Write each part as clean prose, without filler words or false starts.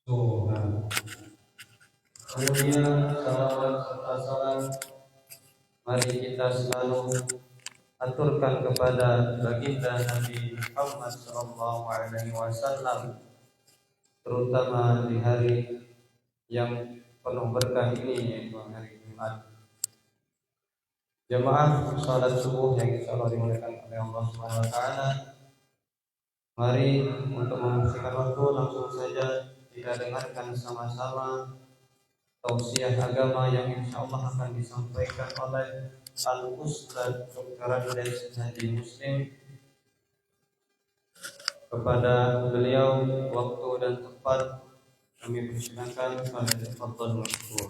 Tuhan. Kemudian salawat serta salam mari kita selalu aturkan kepada baginda Nabi Muhammad SAW, terutama di hari yang penuh berkah ini, yaitu hari Jumat. Jemaah salat subuh yang insyaallah dimuliakan oleh Allah Subhanahu wa taala. Mari untuk membersihkan waktu langsung saja kita dengarkan sama-sama tausiah agama yang insyaallah akan disampaikan oleh Al-Ustaz Dr. Andes Haji Muslim. Kepada beliau waktu dan tempat kami persilakan, pada tafadhol mashkur.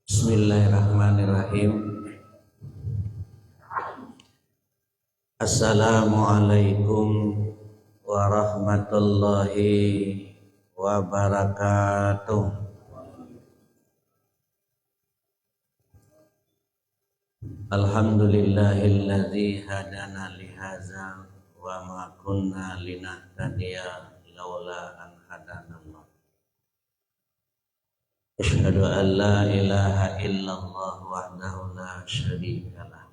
Bismillahirrahmanirrahim. Assalamualaikum warahmatullahi wabarakatuh. Alhamdulillahilladzi hadana lihaza wa ma kunna linahtadiya laula an hadanallah. Asyhadu an la ilaha illallah wahdahu la syarika lah.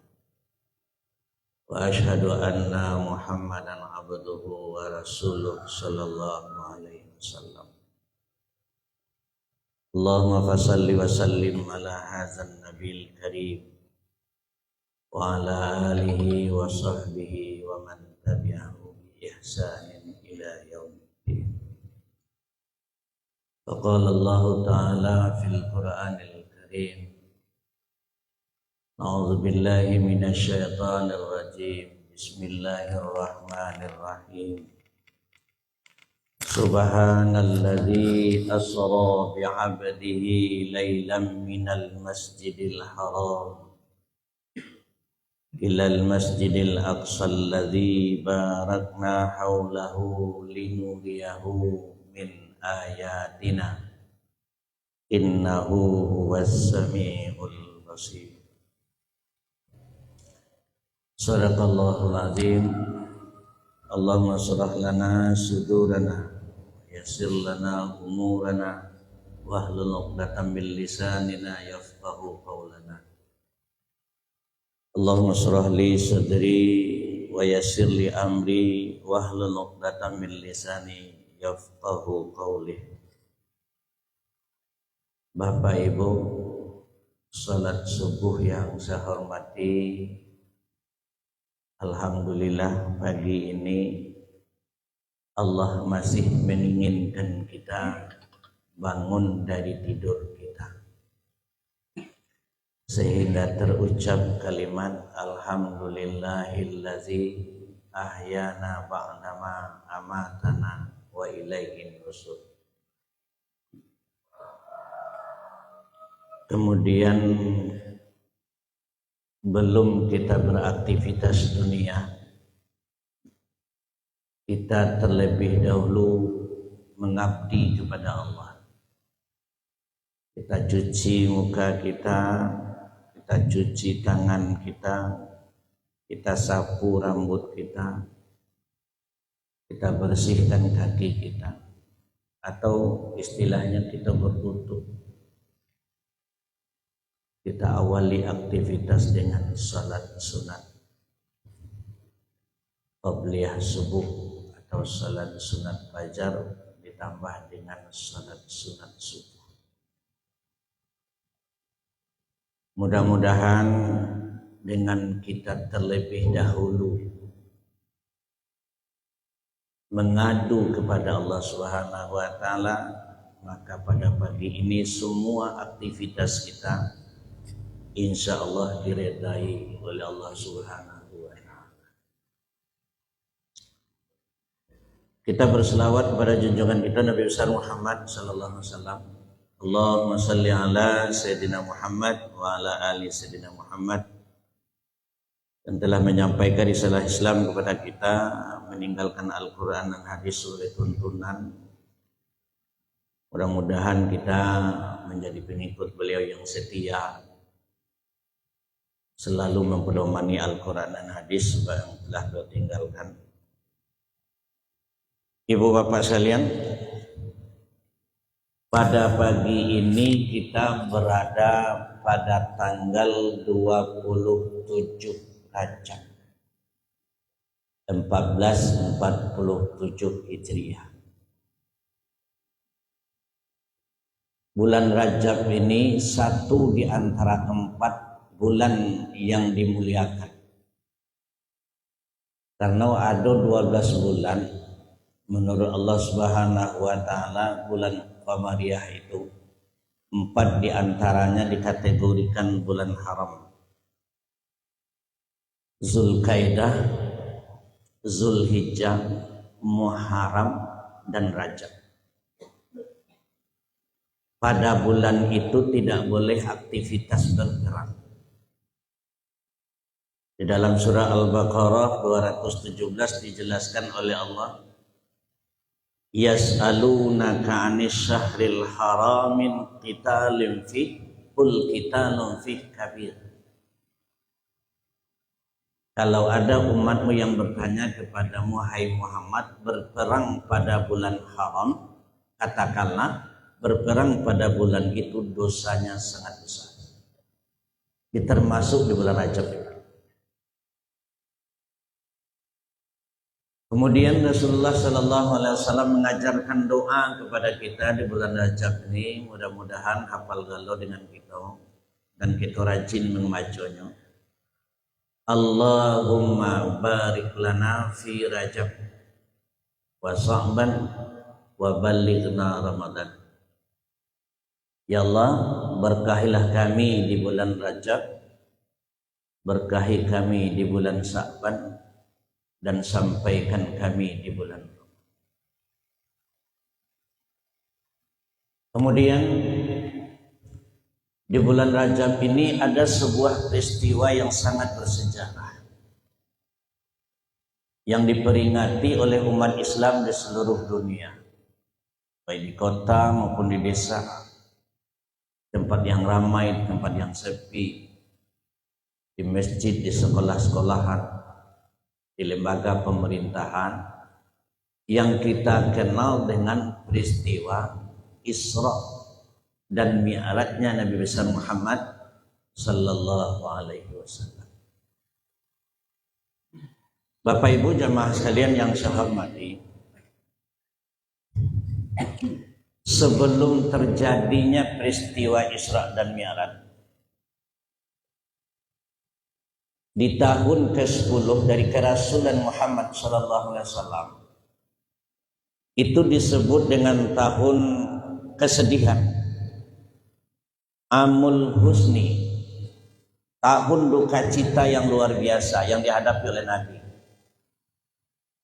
Wa asyhadu anna Muhammadan abduhu wa rasuluh sallallahu alaihi wasallam. Allahumma fasalli wa sallim ala hadzal nabiyil karim wa ala alihi wa sahbihi wa man tabi'ahu bi ihsanin ila yaumiddin. Faqala Allah Ta'ala fil Qur'anil Karim, A'udzu billahi minasy syaithanir rajim. Bismillahirrahmanirrahim. Subhanalladzi asra bi 'abdihi lailan minal masjidil haram ilal masjidil aqsa alladzi barakna haulahu linuriyahu min ayatina innahu huwas samiul basir. Sadaqallahul azim. Allahumma shrah lana sudurana yassir lana umurana wahlul 'uqdatam min lisanina yafqahu qawlana. Allahumma shrah li sadri wa yassir li amri wahlul 'uqdatam min lisani yafqahu qawli. Bapak Ibu, salat subuh yang saya hormati, alhamdulillah pagi ini Allah masih menginginkan kita bangun dari tidur kita, sehingga terucap kalimat alhamdulillahillazi ahyana ba'dama amatana wa ilaihin nusyur. Kemudian belum kita beraktivitas dunia, kita terlebih dahulu mengabdi kepada Allah. Kita cuci muka kita, kita cuci tangan kita, kita sapu rambut kita, kita bersihkan kaki kita, atau istilahnya kita berwudu. Kita awali aktivitas dengan salat sunat qabliyah subuh atau salat sunat fajar ditambah dengan salat sunat subuh. Mudah-mudahan dengan kita terlebih dahulu mengadu kepada Allah Subhanahu wa taala, maka pada pagi ini semua aktivitas kita insya Allah diredai oleh Allah Subhanahu wa taala. Kita berselawat kepada junjungan kita Nabi besar Muhammad sallallahu alaihi wasallam. Allahumma salli ala Sayyidina Muhammad wa ala ali Sayyidina Muhammad. Dan telah menyampaikan risalah Islam kepada kita, meninggalkan Al-Quran dan hadis sebagai tuntunan. Mudah-mudahan kita menjadi pengikut beliau yang setia, selalu mempedomani Al-Quran dan hadis yang telah beliau tinggalkan. Ibu bapak sekalian, pada pagi ini kita berada pada tanggal 27 Rajab 1447 Hijriah. Bulan Rajab ini satu di antara 4 bulan yang dimuliakan. Karena ada 12 bulan menurut Allah Subhanahu wa taala, bulan Qamariyah itu 4 di antaranya dikategorikan bulan haram. Zulkaidah, Zulhijjah, Muharram, dan Rajab. Pada bulan itu tidak boleh aktivitas bergerak. Di dalam surah Al-Baqarah 217 dijelaskan oleh Allah, yas'alunaka 'anis syahril haramin qitalin fi qul qitalun fi kabir. Kalau ada umatmu yang bertanya kepadamu, hai Muhammad, berperang pada bulan haram, katakanlah berperang pada bulan itu dosanya sangat besar. Termasuk di bulan Rajab. Kemudian Rasulullah Sallallahu Alaihi Wasallam mengajarkan doa kepada kita di bulan Rajab ini. Mudah-mudahan hafal galau dengan kita dan kita rajin memacanya. Allahumma barik lana fi Rajab wa Sya'ban wa ballighna Ramadan. Ya Allah, berkahilah kami di bulan Rajab, berkahi kami di bulan Sya'ban, dan sampaikan kami di bulan Ramadan. Kemudian di bulan Rajab ini ada sebuah peristiwa yang sangat bersejarah yang diperingati oleh umat Islam di seluruh dunia, baik di kota maupun di desa, tempat yang ramai, tempat yang sepi, di masjid, di sekolah-sekolahan, di lembaga pemerintahan, yang kita kenal dengan peristiwa Isra dan Mi'rajnya Nabi besar Muhammad sallallahu alaihi wasallam. Bapak Ibu jamaah sekalian yang saya hormati, sebelum terjadinya peristiwa Isra dan Mi'raj, di tahun ke-10 dari kerasulan Muhammad sallallahu alaihi wasallam, itu disebut dengan tahun kesedihan, Amul Husni, tahun duka cita yang luar biasa yang dihadapi oleh Nabi.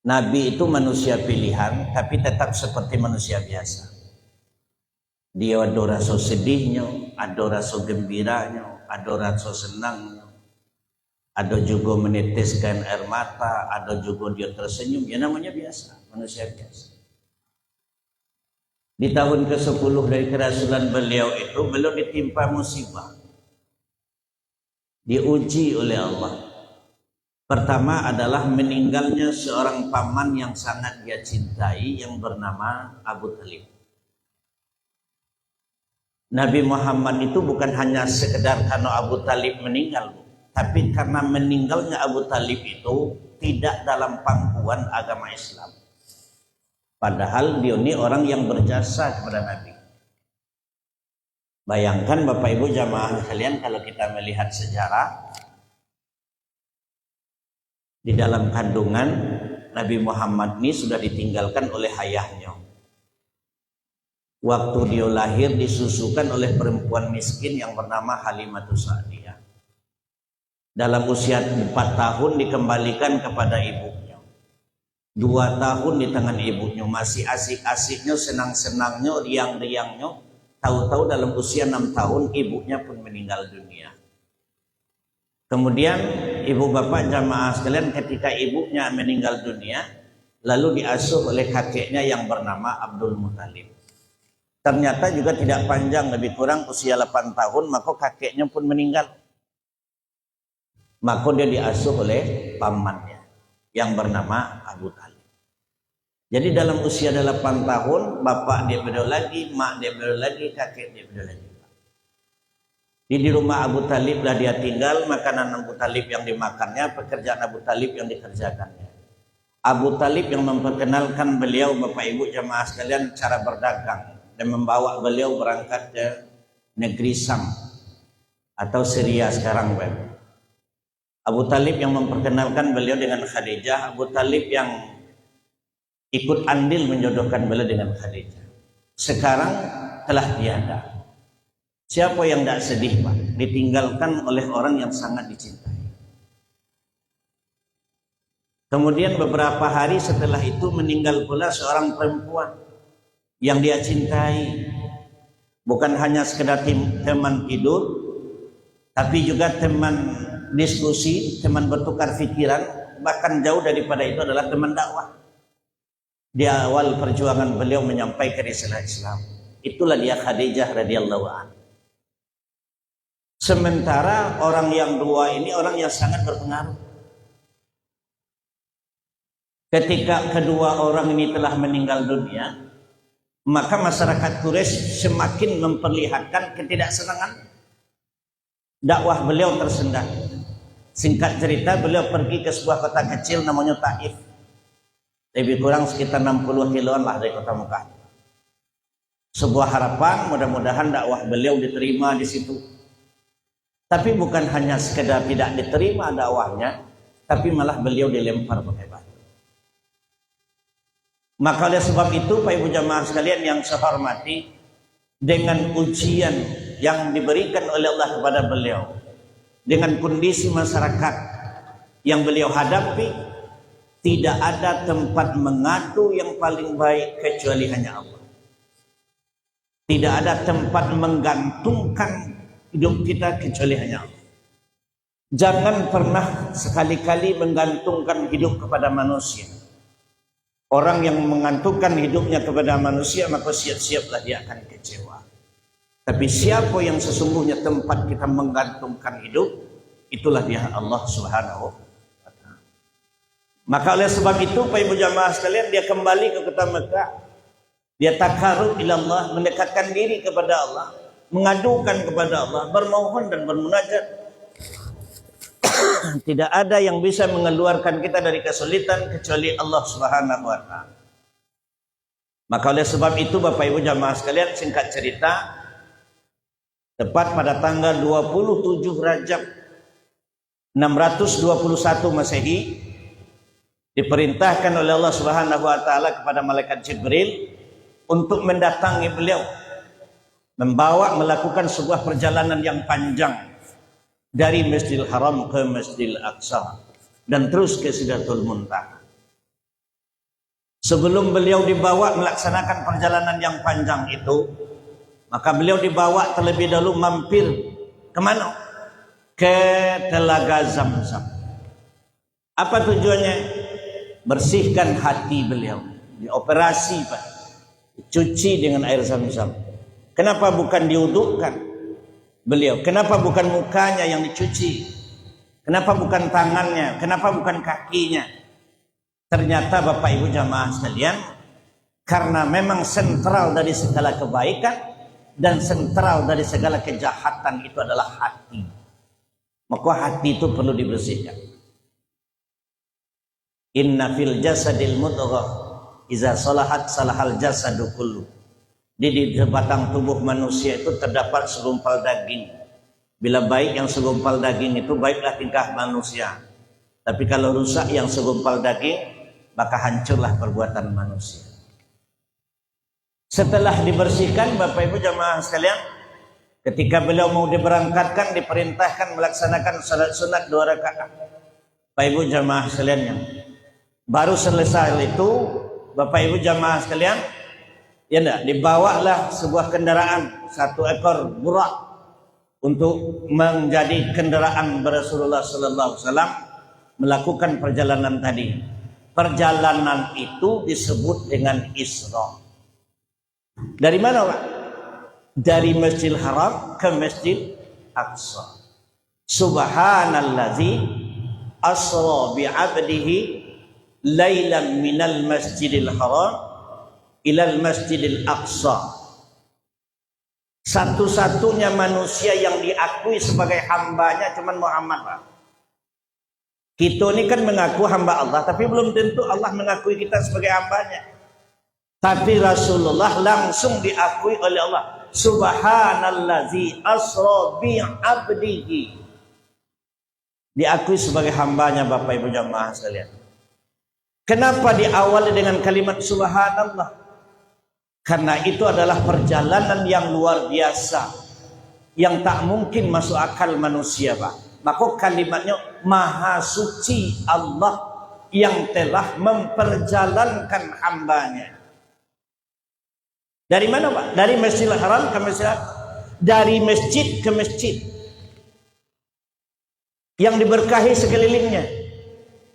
Nabi itu manusia pilihan, tapi tetap seperti manusia biasa. Dia ada rasa sedihnya, ada rasa gembiranya, ada rasa senangnya, ada juga meneteskan air mata, ada juga dia tersenyum. Ya namanya biasa, manusia biasa. Di tahun ke-10 dari kerasulan beliau itu, beliau ditimpa musibah, diuji oleh Allah. Pertama adalah meninggalnya seorang paman yang sangat dia cintai, yang bernama Abu Talib. Nabi Muhammad itu bukan hanya sekedar karena Abu Talib meninggal, tapi karena meninggalnya Abu Talib itu tidak dalam pangkuan agama Islam. Padahal dia ini orang yang berjasa kepada Nabi. Bayangkan Bapak Ibu jamaah kalian, kalau kita melihat sejarah, di dalam kandungan Nabi Muhammad ini sudah ditinggalkan oleh ayahnya. Waktu dia lahir disusukan oleh perempuan miskin yang bernama Halimatus Sa'diyah. Dalam usia 4 tahun dikembalikan kepada ibunya. 2 tahun di tangan ibunya, masih asik-asiknya, senang-senangnya, riang-riangnya. Tahu-tahu dalam usia 6 tahun ibunya pun meninggal dunia. Kemudian ibu bapak jamaah sekalian, ketika ibunya meninggal dunia, lalu diasuh oleh kakeknya yang bernama Abdul Muthalib. Ternyata juga tidak panjang, lebih kurang usia 8 tahun, maka kakeknya pun meninggal. Maka dia diasuh oleh pamannya yang bernama Abu Talib. Jadi dalam usia 8 tahun, bapak dia beliau lagi, mak dia beliau lagi, kakek dia beliau lagi. Di rumah Abu Talib lah dia tinggal, makanan Abu Talib yang dimakannya, pekerjaan Abu Talib yang dikerjakannya. Abu Talib yang memperkenalkan beliau, Bapak Ibu jamaah sekalian, cara berdagang dan membawa beliau berangkat ke negeri Sam atau Syria sekarang, Bapak. Abu Talib yang memperkenalkan beliau dengan Khadijah, Abu Talib yang ikut andil menjodohkan beliau dengan Khadijah. Sekarang telah tiada. Siapa yang tidak sedih, Pak? Ditinggalkan oleh orang yang sangat dicintai. Kemudian beberapa hari setelah itu meninggal pula seorang perempuan yang dia cintai. Bukan hanya sekedar teman tidur, tapi juga teman diskusi, teman bertukar pikiran, bahkan jauh daripada itu adalah teman dakwah. Di awal perjuangan beliau menyampaikan risalah Islam. Itulah dia Khadijah radhiyallahu anha. Sementara orang yang dua ini orang yang sangat berpengaruh. Ketika kedua orang ini telah meninggal dunia, maka masyarakat Quraisy semakin memperlihatkan ketidaksenangan. Dakwah beliau tersendat. Singkat cerita, beliau pergi ke sebuah kota kecil namanya Taif. Lebih kurang sekitar 60 kiloan lah dari kota Mekah. Sebuah harapan, mudah-mudahan dakwah beliau diterima di situ. Tapi bukan hanya sekedar tidak diterima dakwahnya, tapi malah beliau dilempar pakai batu. Maka oleh sebab itu, Pak Ibu jamaah sekalian yang saya hormati, dengan ujian yang diberikan oleh Allah kepada beliau, dengan kondisi masyarakat yang beliau hadapi, tidak ada tempat mengadu yang paling baik kecuali hanya Allah. Tidak ada tempat menggantungkan hidup kita kecuali hanya Allah. Jangan pernah sekali-kali menggantungkan hidup kepada manusia. Orang yang menggantungkan hidupnya kepada manusia, maka siap-siaplah dia akan kecewa. Tapi siapa yang sesungguhnya tempat kita menggantungkan hidup, itulah dia Allah Subhanahu wa ta'ala. Maka oleh sebab itu, Pak Ibu jamaah sekalian, dia kembali ke kota Mekah. Dia takarub ila Allah, mendekatkan diri kepada Allah, mengadukan kepada Allah, bermohon dan bermunajat. Tidak ada yang bisa mengeluarkan kita dari kesulitan kecuali Allah Subhanahu wa ta'ala. Maka oleh sebab itu, Bapak Ibu jamaah sekalian, singkat cerita, tepat pada tanggal 27 Rajab 621 Masehi, diperintahkan oleh Allah Subhanahu wa ta'ala kepada malaikat Jibril untuk mendatangi beliau, melakukan sebuah perjalanan yang panjang dari Masjidil Haram ke Masjidil Aqsa dan terus ke Sidratul Muntaha. Sebelum beliau dibawa melaksanakan perjalanan yang panjang itu, maka beliau dibawa terlebih dahulu mampir kemana? Ke Telaga Zamzam. Apa tujuannya? Bersihkan hati beliau. Dioperasi, Pak. Cuci dengan air Zam-Zam. Kenapa bukan diudukkan beliau? Kenapa bukan mukanya yang dicuci? Kenapa bukan tangannya? Kenapa bukan kakinya? Ternyata Bapak Ibu jamaah sekalian, karena memang sentral dari segala kebaikan dan sentral dari segala kejahatan itu adalah hati. Maka hati itu perlu dibersihkan. Inna fil jasadil mudghah iza salahat salahal jasadu kullu. Di batang tubuh manusia itu terdapat segumpal daging. Bila baik yang segumpal daging itu, baiklah tingkah manusia. Tapi kalau rusak yang segumpal daging, maka hancurlah perbuatan manusia. Setelah dibersihkan, Bapak Ibu jamaah sekalian, ketika beliau mau diberangkatkan, diperintahkan melaksanakan salat sunat 2 rakaat. Bapak Ibu jamaah sekalian yang Baru selesai itu, Bapak Ibu jamaah sekalian, ya enggak, dibawalah sebuah kendaraan, 1 ekor burak untuk menjadi kendaraan Rasulullah sallallahu alaihi wasallam melakukan perjalanan tadi. Perjalanan itu disebut dengan Isra. Dari mana, Pak? Dari Masjidil Haram ke Masjid Aqsa. Subhanallazi asra bi'abdihi lailan minal Masjidil Haram ilal Masjidil Aqsa. Satu-satunya manusia yang diakui sebagai hambanya cuman Muhammad, Pak. Kita ini kan mengaku hamba Allah, tapi belum tentu Allah mengakui kita sebagai hambanya. Tapi Rasulullah langsung diakui oleh Allah. Subhanallazi asra bi'abdihi. Diakui sebagai hambanya, Bapak Ibu jamaah sekalian. Kenapa diawali dengan kalimat subhanallah? Karena itu adalah perjalanan yang luar biasa, yang tak mungkin masuk akal manusia, Pak. Maka kalimatnya Maha Suci Allah yang telah memperjalankan hambanya. Dari mana, Pak? Dari Masjidil Haram ke Masjid, dari masjid ke masjid yang diberkahi sekelilingnya.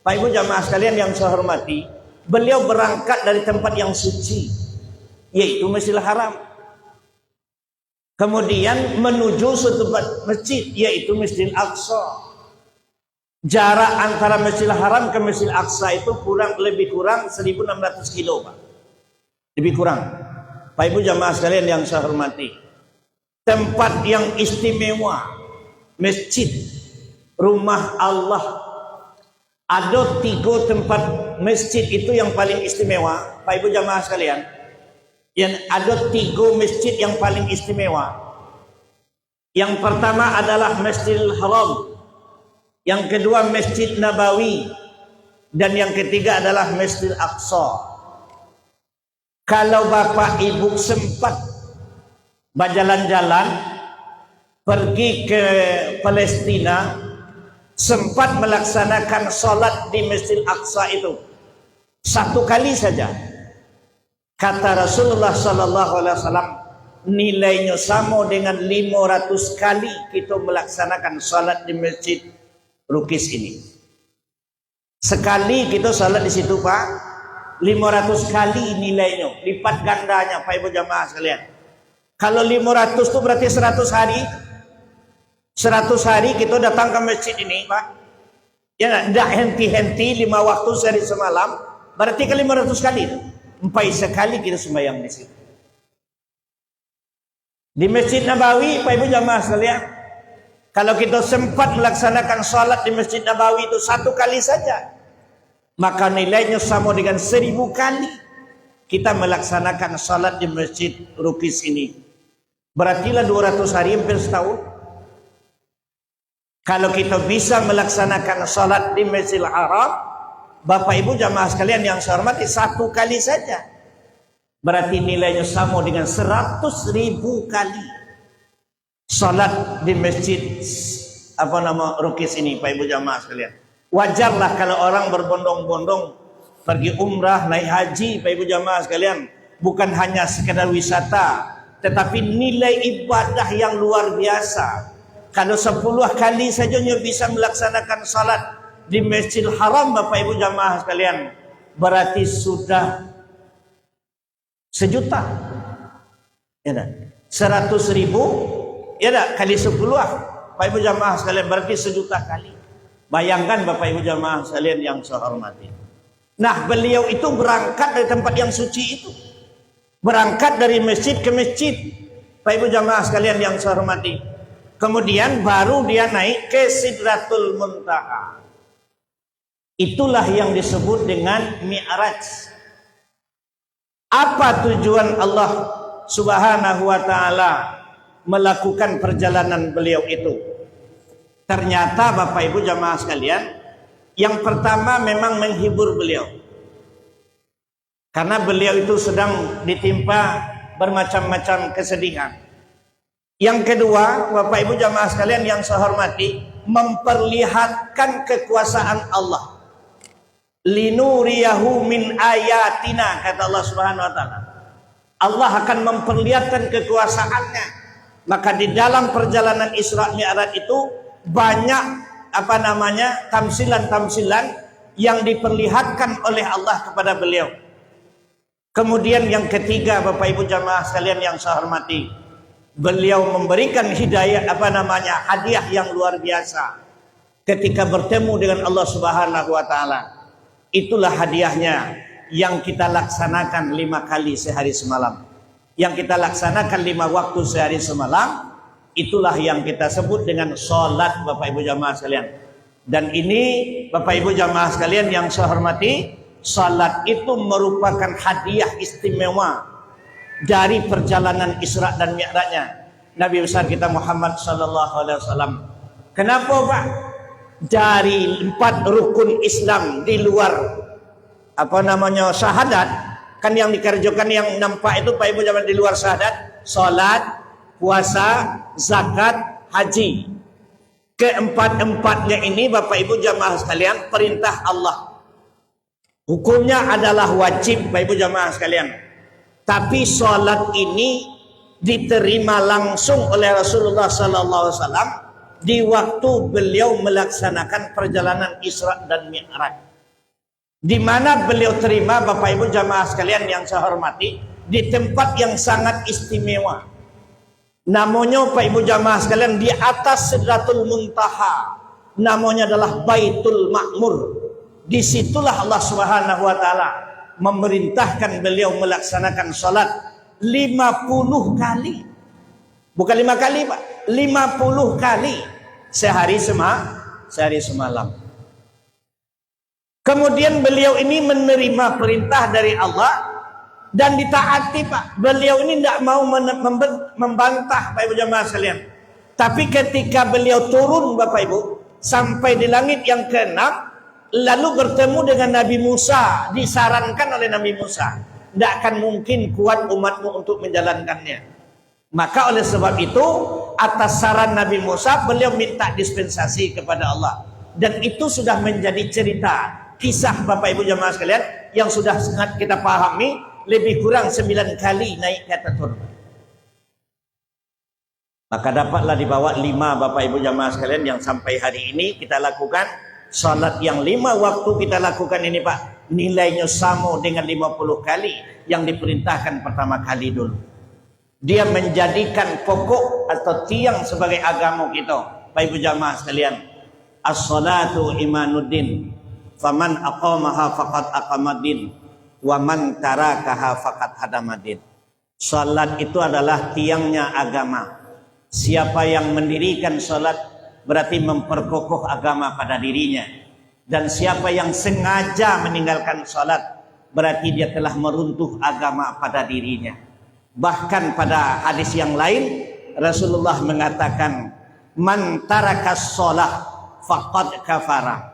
Pak Ibu jamaah sekalian yang saya hormati, beliau berangkat dari tempat yang suci, yaitu Masjidil Haram. Kemudian menuju suatu masjid, yaitu Masjidil Aqsa. Jarak antara Masjidil Haram ke Masjidil Aqsa itu lebih kurang 1.600 kilo, Pak. Lebih kurang. Pak Ibu jamaah sekalian yang saya hormati, tempat yang istimewa, masjid, rumah Allah. Ada 3 tempat masjid itu yang paling istimewa, Pak Ibu jamaah sekalian. Yang ada 3 masjid yang paling istimewa. Yang pertama adalah Masjidil Haram, yang kedua Masjid Nabawi, dan yang ketiga adalah Masjidil Aqsa. Kalau Bapak Ibu sempat berjalan-jalan pergi ke Palestina, sempat melaksanakan sholat di Masjidil Aqsa itu 1 kali saja, kata Rasulullah sallallahu alaihi wasallam, nilainya sama dengan 500 kali kita melaksanakan salat di Masjid Rukis ini. Sekali kita salat di situ, Pak, 500 kali nilainya, lipat gandanya, Pak Ibu jamaah sekalian. Kalau 500 itu berarti 100 hari. 100 hari kita datang ke masjid ini, Pak. Ya, tidak henti-henti 5 waktu sehari semalam, berarti ke 500 kali. 4 sekali kita sembahyang di situ. Di Masjid Nabawi, Pak Ibu jamaah sekalian, kalau kita sempat melaksanakan sholat di Masjid Nabawi itu 1 kali saja, maka nilainya sama dengan 1000 kali kita melaksanakan sholat di Masjid Rukis ini. Berartilah 200 hari, hampir setahun. Kalau kita bisa melaksanakan sholat di Masjidil Haram, Bapak Ibu jamaah sekalian yang saya hormati, 1 kali saja, berarti nilainya sama dengan 100.000 kali sholat di Masjid Rukis ini, Pak Ibu jamaah sekalian. Wajarlah kalau orang berbondong-bondong pergi umrah, naik haji, Pak Ibu jamaah sekalian, bukan hanya sekedar wisata, tetapi nilai ibadah yang luar biasa. Kalau 10 kali saja bisa melaksanakan salat di Masjidil Haram, Bapak Ibu jamaah sekalian, berarti sudah 1 juta. Ya dah. 100.000 ya dah kali 10, Pak Ibu jamaah sekalian, berarti 1 juta kali. Bayangkan Bapak Ibu jamaah sekalian yang saya hormati. Nah, beliau itu berangkat dari tempat yang suci itu. Berangkat dari masjid ke masjid, Pak Ibu jamaah sekalian yang saya hormati. Kemudian baru dia naik ke Sidratul Muntaha. Itulah yang disebut dengan Mi'raj. Apa tujuan Allah Subhanahu wa ta'ala melakukan perjalanan beliau itu? Ternyata Bapak Ibu jamaah sekalian, yang pertama memang menghibur beliau, karena beliau itu sedang ditimpa bermacam-macam kesedihan. Yang kedua, Bapak Ibu jamaah sekalian yang saya hormati, memperlihatkan kekuasaan Allah. linuriyahu min ayatina, kata Allah Subhanahu wa taala. Allah akan memperlihatkan kekuasaannya. Maka di dalam perjalanan Isra Mi'raj itu banyak tamsilan-tamsilan yang diperlihatkan oleh Allah kepada beliau. Kemudian yang ketiga, Bapak Ibu jamaah sekalian yang saya hormati, beliau memberikan hadiah yang luar biasa ketika bertemu dengan Allah Subhanahu wa taala. Itulah hadiahnya yang kita laksanakan 5 kali sehari semalam. Yang kita laksanakan 5 waktu sehari semalam, itulah yang kita sebut dengan sholat, Bapak Ibu jamaah sekalian. Dan ini Bapak Ibu jamaah sekalian yang saya hormati, sholat itu merupakan hadiah istimewa dari perjalanan Isra dan Mi'rajnya Nabi besar kita Muhammad sallallahu alaihi wasallam. Kenapa, Pak? Dari 4 rukun Islam di luar syahadat, kan yang dikerjakan yang nampak itu Pak Ibu zaman di luar syahadat, salat, puasa, zakat, haji. Keempat-empatnya ini Bapak Ibu jamaah sekalian perintah Allah. Hukumnya adalah wajib Bapak Ibu jamaah sekalian. Tapi salat ini diterima langsung oleh Rasulullah sallallahu alaihi wasallam di waktu beliau melaksanakan perjalanan Isra dan Mi'raj. Di mana beliau terima Bapak Ibu jamaah sekalian yang saya hormati, di tempat yang sangat istimewa. Namanya Bapak Ibu jamaah sekalian di atas Sidratul Muntaha. Namanya adalah Baitul Ma'mur. Disitulah Allah Subhanahu wa taala memerintahkan beliau melaksanakan salat 50 kali. Bukan 5 kali, Pak. 50 kali sehari semalam. Kemudian beliau ini menerima perintah dari Allah dan ditaati, Pak. Beliau ini tidak mau membantah, Bapak Ibu jamaah sekalian. Tapi ketika beliau turun, Bapak Ibu, sampai di langit yang ke-6, lalu bertemu dengan Nabi Musa, disarankan oleh Nabi Musa, tidak akan mungkin kuat umatmu untuk menjalankannya. Maka oleh sebab itu, atas saran Nabi Musa, beliau minta dispensasi kepada Allah. Dan itu sudah menjadi cerita, kisah Bapak Ibu jamaah sekalian yang sudah sangat kita pahami, lebih kurang 9 kali naik ke atas turun. Maka dapatlah dibawa 5 Bapak Ibu jamaah sekalian yang sampai hari ini kita lakukan. Salat yang 5 waktu kita lakukan ini, Pak, nilainya sama dengan 50 kali yang diperintahkan pertama kali dulu. Dia menjadikan pokok atau tiang sebagai agama kita, Bapak Ibu jamaah sekalian. As-salatu imanuddin, faman aqamaha faqad aqamaddin, wa man tarakaha faqad hadamadin. Salat itu adalah tiangnya agama. Siapa yang mendirikan salat berarti memperkokoh agama pada dirinya. Dan siapa yang sengaja meninggalkan salat berarti dia telah meruntuh agama pada dirinya. Bahkan pada hadis yang lain Rasulullah mengatakan, man tarakas shalah faqad kafara.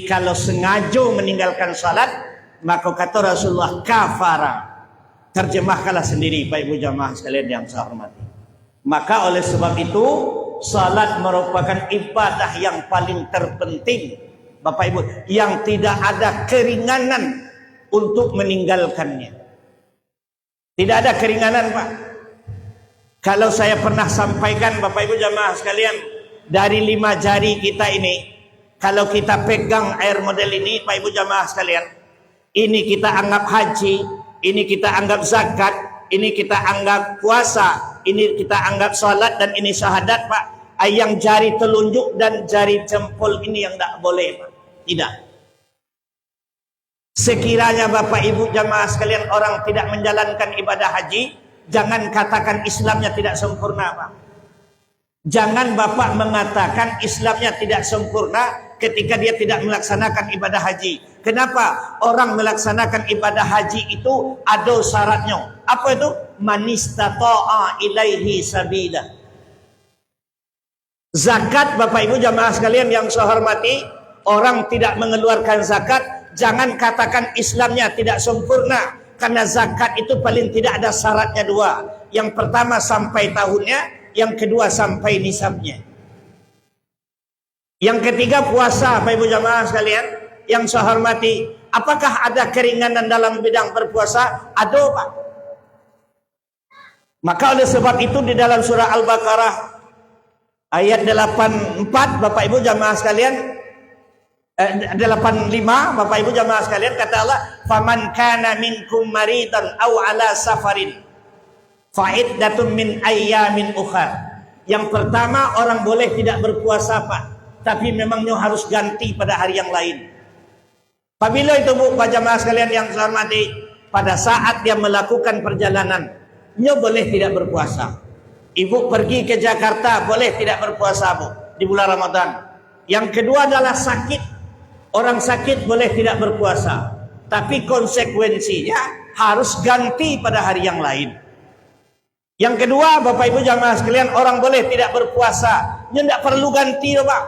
Kalau sengaja meninggalkan salat, maka kata Rasulullah kafara. Terjemahkanlah sendiri Pak Ibu jamaah sekalian yang saya hormati. Maka oleh sebab itu salat merupakan ibadah yang paling terpenting Bapak Ibu, yang tidak ada keringanan untuk meninggalkannya. Tidak ada keringanan, Pak. Kalau saya pernah sampaikan Bapak Ibu jamaah sekalian, dari 5 jari kita ini, kalau kita pegang air model ini Pak Ibu jamaah sekalian, ini kita anggap haji, ini kita anggap zakat, ini kita anggap puasa, ini kita anggap salat, dan ini syahadat, Pak. Yang jari telunjuk dan jari jempol ini yang tidak boleh, Pak. Tidak. Sekiranya Bapak Ibu jamaah sekalian orang tidak menjalankan ibadah haji, jangan katakan Islamnya tidak sempurna, Pak. Jangan Bapak mengatakan Islamnya tidak sempurna ketika dia tidak melaksanakan ibadah haji. Kenapa? Orang melaksanakan ibadah haji itu ada syaratnya. Apa itu? Manistata'a ilaihi sabila. Zakat Bapak Ibu jamaah sekalian yang saya hormati, orang tidak mengeluarkan zakat, jangan katakan Islamnya tidak sempurna, karena zakat itu paling tidak ada syaratnya 2. Yang pertama sampai tahunnya, yang kedua sampai nisabnya. Yang ketiga puasa Bapak Ibu jamaah sekalian, yang saya hormati, apakah ada keringanan dalam bidang berpuasa? Ada, Pak. Maka oleh sebab itu di dalam surah Al-Baqarah ayat 84, Bapak Ibu jamaah sekalian, 85, Bapak Ibu jamaah sekalian, kata Allah, "Faman kana minkum maridan aw ala safarin fa'iddatun min ayyamin ukhra." Yang pertama, orang boleh tidak berpuasa, Pak, tapi memangnya harus ganti pada hari yang lain. Apabila itu, Bu, Pak jamaah sekalian yang saya hormati, pada saat dia melakukan perjalanan, dia boleh tidak berpuasa. Ibu pergi ke Jakarta, boleh tidak berpuasa, Bu, di bulan Ramadan. Yang kedua adalah sakit. Orang sakit boleh tidak berpuasa, tapi konsekuensinya harus ganti pada hari yang lain. Yang kedua, Bapak Ibu jamaah sekalian, orang boleh tidak berpuasa, dia tidak perlu ganti, Pak.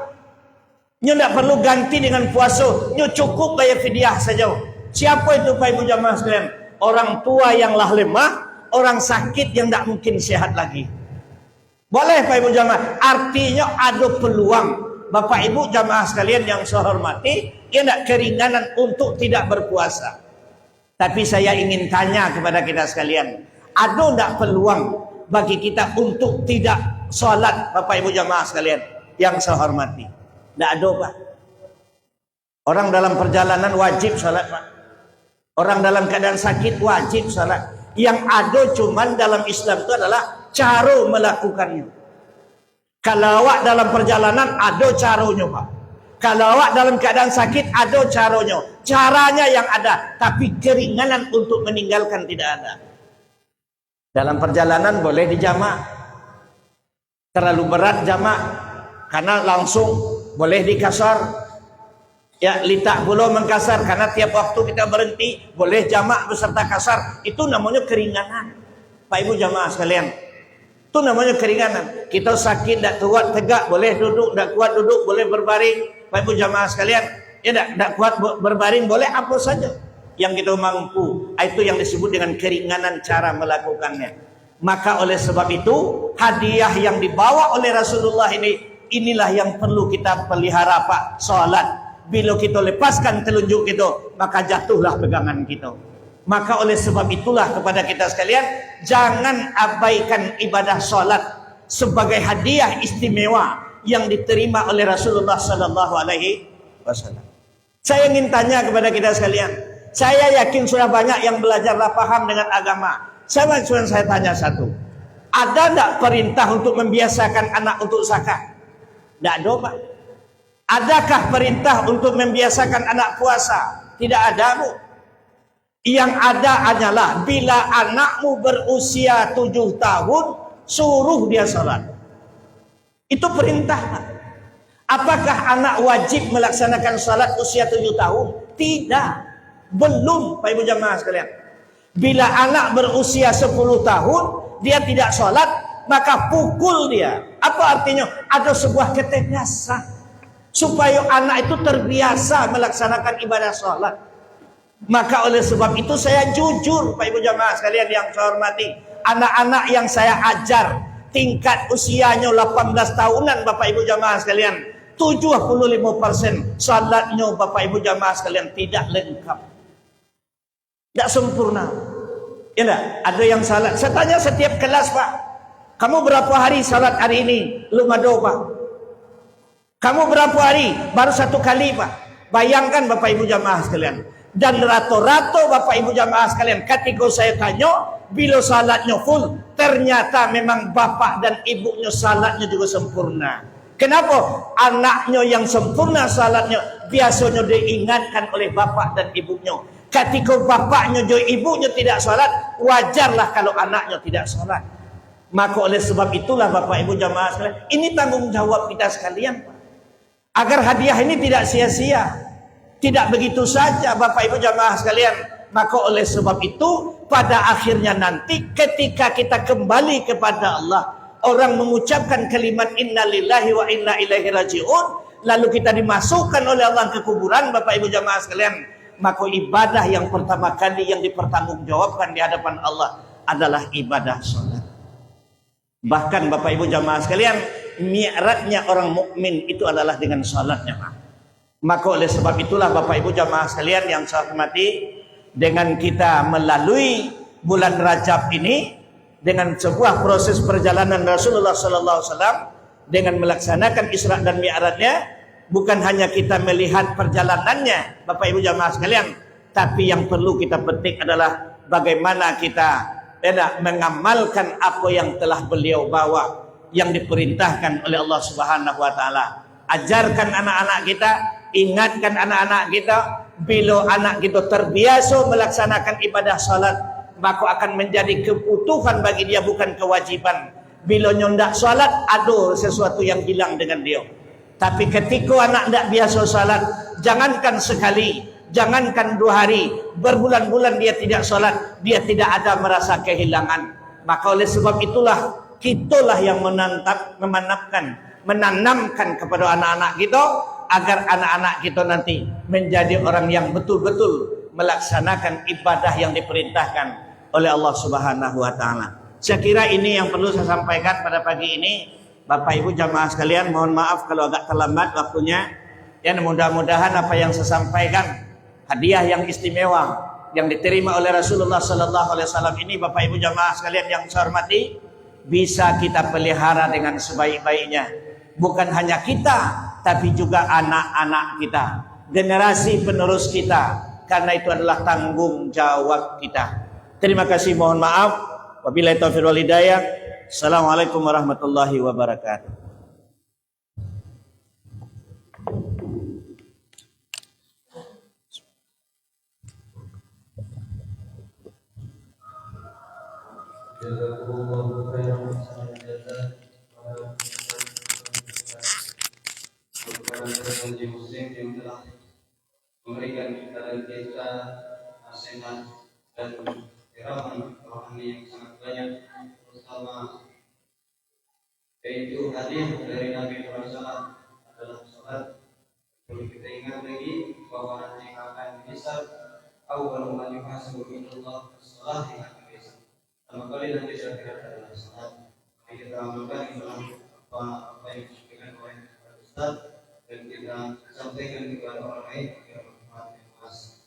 Dia tidak perlu ganti dengan puasa, dia cukup bayar fidyah saja. Siapa itu, Bapak Ibu jamaah sekalian? Orang tua yang lah lemah, orang sakit yang tidak mungkin sehat lagi. Boleh, Bapak Ibu jamaah. Artinya ada peluang, Bapak Ibu jamaah sekalian yang saya hormati, dia tidak keringanan untuk tidak berpuasa. Tapi saya ingin tanya kepada kita sekalian, ada tidak peluang bagi kita untuk tidak sholat, Bapak Ibu jamaah sekalian yang saya hormati? Tidak ada, Pak. Orang dalam perjalanan wajib sholat, Pak. Orang dalam keadaan sakit wajib sholat. Yang ada cuman dalam Islam itu adalah cara melakukannya. Kalau awak dalam perjalanan ada caranya, Pak. Kalau awak dalam keadaan sakit ada caranya. Caranya yang ada, tapi keringanan untuk meninggalkan tidak ada. Dalam perjalanan boleh dijamak. Terlalu berat jamak, karena langsung boleh dikasar. Ya, litak pula mengkasar, karena tiap waktu kita berhenti boleh jamak beserta kasar. Itu namanya keringanan, Pak Ibu jamaah sekalian. Itu namanya keringanan. Kita sakit tak kuat tegak, boleh duduk. Tak kuat duduk, boleh berbaring, Pak Ibu jamaah sekalian. Ya, tak kuat berbaring, boleh apa saja yang kita mampu. Itu yang disebut dengan keringanan cara melakukannya. Maka oleh sebab itu, hadiah yang dibawa oleh Rasulullah ini, inilah yang perlu kita pelihara, Pak. Salat. Bila kita lepaskan telunjuk kita, maka jatuhlah pegangan kita. Maka oleh sebab itulah kepada kita sekalian, jangan abaikan ibadah salat sebagai hadiah istimewa yang diterima oleh Rasulullah sallallahu alaihi wasallam. Saya ingin tanya kepada kita sekalian, saya yakin sudah banyak yang belajarlah paham dengan agama. Saya tanya satu, ada tak perintah untuk membiasakan anak untuk zakat? Tidak ada, Pak. Adakah perintah untuk membiasakan anak puasa? Tidak ada, Bu. Yang ada hanyalah bila anakmu berusia 7 tahun, suruh dia salat. Itu perintah, Pak. Apakah anak wajib melaksanakan salat usia 7 tahun? Tidak. Belum, Pak Ibu jamaah sekalian. Bila anak berusia 10 tahun, dia tidak salat, maka pukul dia. Apa artinya? Ada sebuah ketegasan supaya anak itu terbiasa melaksanakan ibadah salat. Maka oleh sebab itu saya jujur, Pak Ibu jamaah sekalian yang saya hormati, anak-anak yang saya ajar tingkat usianya 18 tahunan, Bapak Ibu jamaah sekalian, 75% salatnya, Bapak Ibu jamaah sekalian, tidak lengkap, tidak sempurna. Ya enggak? Ada yang salat. Saya tanya setiap kelas, Pak, kamu berapa hari salat hari ini? Belum ada, Pak. Kamu berapa hari? Baru 1 kali, Pak. Bayangkan, Bapak Ibu jamaah sekalian. Dan rata-rata, Bapak Ibu jamaah sekalian, ketika saya tanya, bila salatnya full, ternyata memang bapak dan ibunya salatnya juga sempurna. Kenapa? Anaknya yang sempurna salatnya biasanya diingatkan oleh bapak dan ibunya. Ketika bapaknya dan ibunya tidak salat, wajarlah kalau anaknya tidak salat. Maka oleh sebab itulah, Bapak Ibu jamaah sekalian, ini tanggung jawab kita sekalian, Pak. Agar hadiah ini tidak sia-sia, tidak begitu saja, Bapak Ibu jamaah sekalian. Maka oleh sebab itu, pada akhirnya nanti ketika kita kembali kepada Allah, orang mengucapkan kalimat innalillahi wa inna ilaihi raji'un, lalu kita dimasukkan oleh Allah ke kuburan, Bapak Ibu jamaah sekalian, maka ibadah yang pertama kali yang dipertanggungjawabkan di hadapan Allah adalah ibadah salat. Bahkan Bapak Ibu jamaah sekalian, mi'rajnya orang mukmin itu adalah dengan salatnya, Pak. Maka oleh sebab itulah Bapak Ibu jamaah sekalian yang saya hormati, dengan kita melalui bulan Rajab ini dengan sebuah proses perjalanan Rasulullah sallallahu alaihi wasallam dengan melaksanakan Isra dan Mi'rajnya, bukan hanya kita melihat perjalanannya Bapak Ibu jamaah sekalian, tapi yang perlu kita petik adalah bagaimana kita mengamalkan apa yang telah beliau bawa, yang diperintahkan oleh Allah Subhanahu wa taala. Ajarkan anak-anak kita, ingatkan anak-anak kita, bila anak kita terbiasa melaksanakan ibadah salat, maka akan menjadi kebutuhan bagi dia, bukan kewajiban. Bila nyondak salat, ada sesuatu yang hilang dengan dia. Tapi ketika anak tidak biasa salat, jangankan sekali, jangankan 2 hari, berbulan-bulan dia tidak salat, dia tidak ada merasa kehilangan. Maka oleh sebab itulah, kitalah yang menanamkan kepada anak-anak kita, agar anak-anak kita nanti menjadi orang yang betul-betul melaksanakan ibadah yang diperintahkan oleh Allah Subhanahu wa taala. Saya kira ini yang perlu saya sampaikan pada pagi ini. Bapak Ibu jamaah sekalian, mohon maaf kalau agak terlambat waktunya. Ya, mudah-mudahan apa yang saya sampaikan, hadiah yang istimewa yang diterima oleh Rasulullah sallallahu alaihi wasallam ini, Bapak Ibu jamaah sekalian yang saya hormati, bisa kita pelihara dengan sebaik-baiknya. Bukan hanya kita, tapi juga anak-anak kita, generasi penerus kita, karena itu adalah tanggung jawab kita. Terima kasih, mohon maaf. Wabillahi taufiq wal hidayah. Assalamualaikum warahmatullahi wabarakatuh. Jazakumullahu khairan bagi muslim yang telah memberikan kepada kita nasihat dan kiraman rohani yang sangat banyak, terutama yaitu hadiah dari Nabi Muhammad adalah salat. Perlu kita ingat lagi bahwa nanti akan dihisab, awal man yuhasabu inallah as-salat yang akan dihisab. Pertama kali nanti saya adalah salat. Mari kita amalkan apa yang disampaikan oleh Ustaz, dan kita sampaikan kepada orang lain agar bermanfaat yang luas.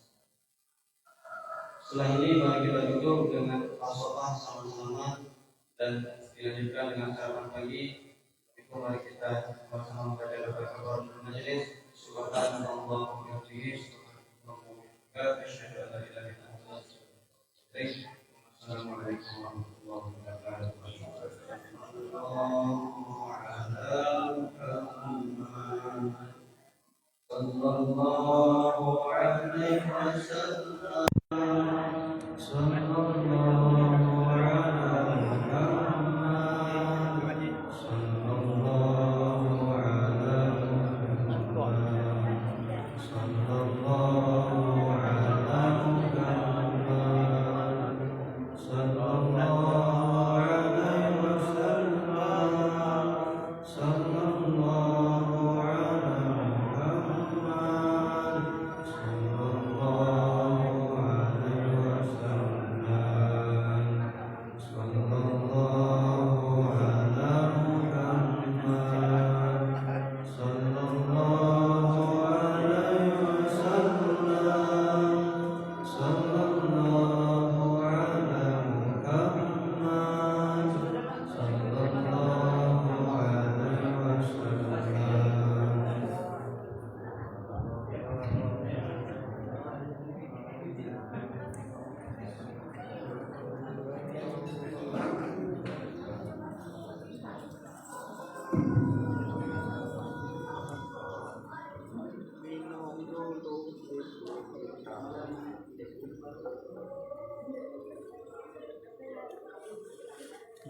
Setelah ini mari kita duduk dengan pasokan sama-sama dan dilanjutkan dengan sarapan pagi. Itu mari kita sama-sama membaca doa kafaratul majelis. Subhanallah wa bihamdihi, subhanallah wa asyhadu an la ilaha illa anta astaghfiruka. Assalamualaikum warahmatullahi wabarakatuh. Sallallahu alaihi wasallam. Sallallahu ala Muhammad. Sallallahu ala Muhammad. Sallallahu ala Muhammad. Sallallahu alaihi wasallam. Sallallahu ala Muhammad. Sallallahu alaihi wasallam. Sallallahu ala Muhammad. Sallallahu alaihi wasallam. Sallallahu ala Muhammad. Sallallahu alaihi wasallam.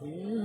Hmm.